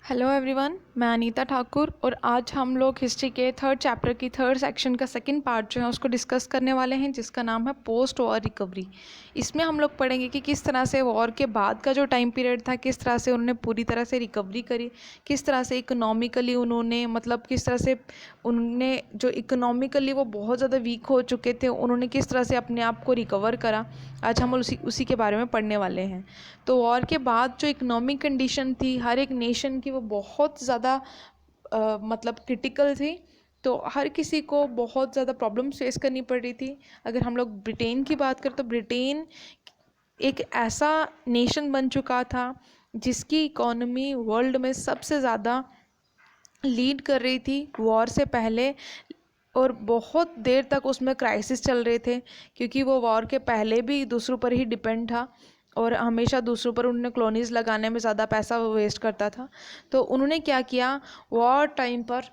Hello everyone, मैं अनीता ठाकुर और आज हम लोग हिस्ट्री के थर्ड चैप्टर की थर्ड सेक्शन का सेकंड पार्ट जो है उसको डिस्कस करने वाले हैं, जिसका नाम है पोस्ट वॉर रिकवरी। इसमें हम लोग पढ़ेंगे कि किस तरह से वॉर के बाद का जो टाइम पीरियड था, किस तरह से उन्होंने पूरी तरह से रिकवरी करी, किस तरह से इकोनॉमिकली उन्होंने किस तरह से उन्होंने जो इकोनॉमिकली वो बहुत ज़्यादा वीक हो चुके थे, उन्होंने किस तरह से अपने आप को रिकवर करा। आज हम उसी के बारे में पढ़ने वाले हैं। तो वॉर के बाद जो इकोनॉमिक कंडीशन थी हर एक नेशन की, वो बहुत ज़्यादा क्रिटिकल थी। तो हर किसी को बहुत ज़्यादा प्रॉब्लम्स फेस करनी पड़ रही थी। अगर हम लोग ब्रिटेन की बात करें तो ब्रिटेन एक ऐसा नेशन बन चुका था जिसकी इकोनॉमी वर्ल्ड में सबसे ज़्यादा लीड कर रही थी वॉर से पहले, और बहुत देर तक उसमें क्राइसिस चल रहे थे क्योंकि वो वॉर के पहले भी दूसरों पर ही डिपेंड था और हमेशा दूसरों पर उन्होंने कॉलोनीज लगाने में ज़्यादा पैसा वेस्ट करता था। तो उन्होंने क्या किया, वॉर टाइम पर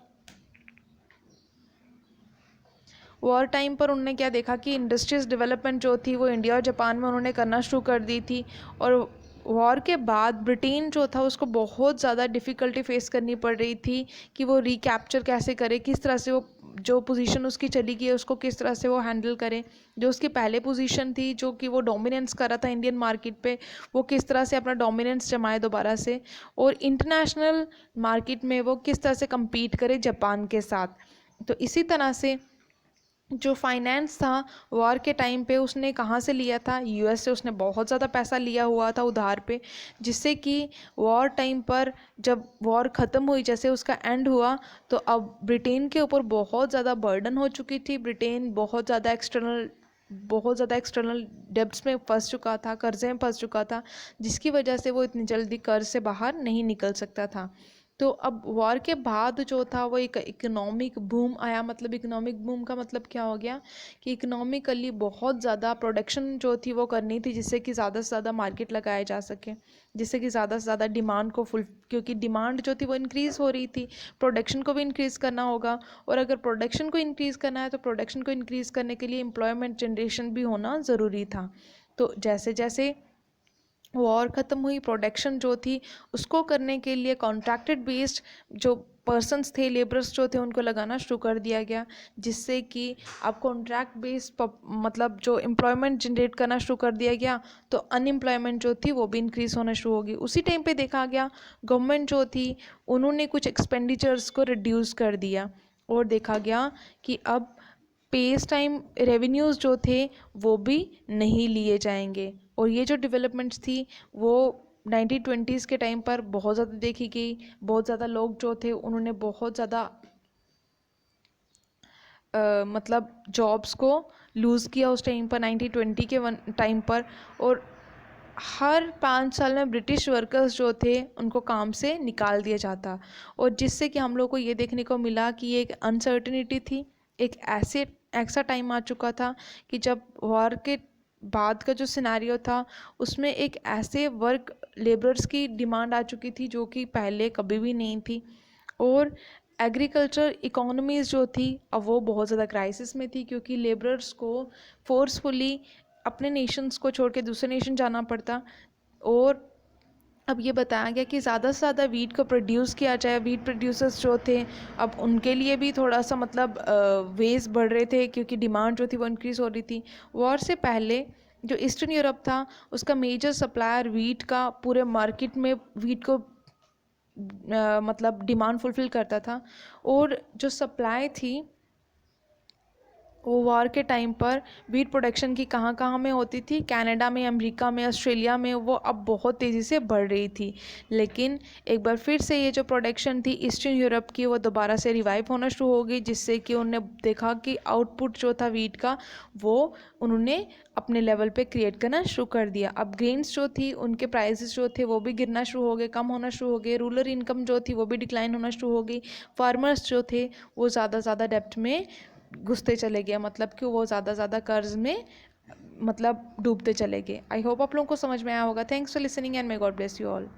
उन्होंने क्या देखा कि इंडस्ट्रीज़ डेवलपमेंट जो थी वो इंडिया और जापान में उन्होंने करना शुरू कर दी थी। और वॉर के बाद ब्रिटेन जो था उसको बहुत ज़्यादा डिफ़िकल्टी फेस करनी पड़ रही थी कि वो रिकैप्चर कैसे करे, किस तरह से वो जो पोजीशन उसकी चली गई है उसको किस तरह से वो हैंडल करे। जो उसकी पहले पोजीशन थी जो कि वो डोमिनेंस कर रहा था इंडियन मार्केट पे, वो किस तरह से अपना डोमिनेंस जमाए दोबारा से, और इंटरनेशनल मार्केट में वो किस तरह से कम्पीट करे जापान के साथ। तो इसी तरह से जो फाइनेंस था वॉर के टाइम पे उसने कहाँ से लिया था, यूएस से उसने बहुत ज़्यादा पैसा लिया हुआ था उधार पे, जिससे कि वॉर टाइम पर जब वॉर ख़त्म हुई, जैसे उसका एंड हुआ, तो अब ब्रिटेन के ऊपर बहुत ज़्यादा बर्डन हो चुकी थी। ब्रिटेन बहुत ज़्यादा एक्सटर्नल डेब्ट्स में फंस चुका था, कर्जे में फंस चुका था, जिसकी वजह से वो इतनी जल्दी कर्ज से बाहर नहीं निकल सकता था। तो अब वॉर के बाद जो था वो एक इकोनॉमिक बूम आया। इकोनॉमिक बूम का मतलब क्या हो गया कि इकोनॉमिकली बहुत ज़्यादा प्रोडक्शन जो थी वो करनी थी, जिससे कि ज़्यादा से ज़्यादा मार्केट लगाया जा सके, जिससे कि ज़्यादा से ज़्यादा डिमांड को क्योंकि डिमांड जो थी वो इंक्रीज़ हो रही थी, प्रोडक्शन को भी इंक्रीज़ करना होगा। और अगर प्रोडक्शन को इंक्रीज़ करना है तो प्रोडक्शन को इंक्रीज़ करने के लिए एम्प्लॉयमेंट जनरेशन भी होना ज़रूरी था। तो जैसे जैसे वॉर ख़त्म हुई, प्रोडक्शन जो थी उसको करने के लिए कॉन्ट्रैक्टेड बेस्ड जो पर्सन्स थे, लेबरर्स जो थे, उनको लगाना शुरू कर दिया गया, जिससे कि अब कॉन्ट्रैक्ट बेस्ड जो एम्प्लॉयमेंट जनरेट करना शुरू कर दिया गया। तो अनएम्प्लॉयमेंट जो थी वो भी इंक्रीज़ होना शुरू होगी। उसी टाइम पे देखा गया गवर्नमेंट जो थी उन्होंने कुछ एक्सपेंडिचर्स को रिड्यूस कर दिया, और देखा गया कि अब पेस टाइम रेवेन्यूज़ जो थे वो भी नहीं लिए जाएंगे। और ये जो डेवलपमेंट्स थी वो 1920s के टाइम पर बहुत ज़्यादा देखी गई। बहुत ज़्यादा लोग जो थे उन्होंने बहुत ज़्यादा जॉब्स को लूज़ किया उस टाइम पर, 1920 के टाइम पर। और हर 5 साल में ब्रिटिश वर्कर्स जो थे उनको काम से निकाल दिया जाता, और जिससे कि हम लोग को ये देखने को मिला कि ये एक अनसर्टिनिटी थी। एक ऐसा टाइम आ चुका था कि जब वॉर के बाद का जो सिनेरियो था उसमें एक ऐसे वर्क लेबरर्स की डिमांड आ चुकी थी जो कि पहले कभी भी नहीं थी। और एग्रीकल्चर इकोनॉमीज़ जो थी अब वो बहुत ज़्यादा क्राइसिस में थी, क्योंकि लेबरर्स को फोर्सफुली अपने नेशंस को छोड़ के दूसरे नेशन जाना पड़ता। और अब ये बताया गया कि ज़्यादा से ज़्यादा वीट को प्रोड्यूस किया जाए। वीट प्रोड्यूसर्स जो थे अब उनके लिए भी थोड़ा सा वेज बढ़ रहे थे, क्योंककि डिमांड जो थी वो इंक्रीज़ हो रही थी। वॉर से पहले जो ईस्टर्न यूरोप था उसका मेजर सप्लायर वीट का पूरे मार्केट में वीट को डिमांड फुलफ़िल करता था। और जो सप्लाई थी वो वॉर के टाइम पर वीट प्रोडक्शन की कहाँ कहाँ में होती थी, कनाडा में, अमेरिका में, ऑस्ट्रेलिया में, वो अब बहुत तेज़ी से बढ़ रही थी। लेकिन एक बार फिर से ये जो प्रोडक्शन थी ईस्टर्न यूरोप की वो दोबारा से रिवाइव होना शुरू हो गई, जिससे कि उन्होंने देखा कि आउटपुट जो था वीट का वो उन्होंने अपने लेवल पे क्रिएट करना शुरू कर दिया। अब ग्रेन्स जो थी उनके प्राइसेस जो थे वो भी गिरना शुरू हो गए, कम होना शुरू हो गए। रूरल इनकम जो थी वो भी डिक्लाइन होना शुरू हो गई। फार्मर्स जो थे वो ज़्यादा डेप्थ में घुसते चले गए, कि वो ज़्यादा कर्ज में डूबते चले गए। आई होप आप लोगों को समझ में आया होगा। Thanks for listening and may God bless you all.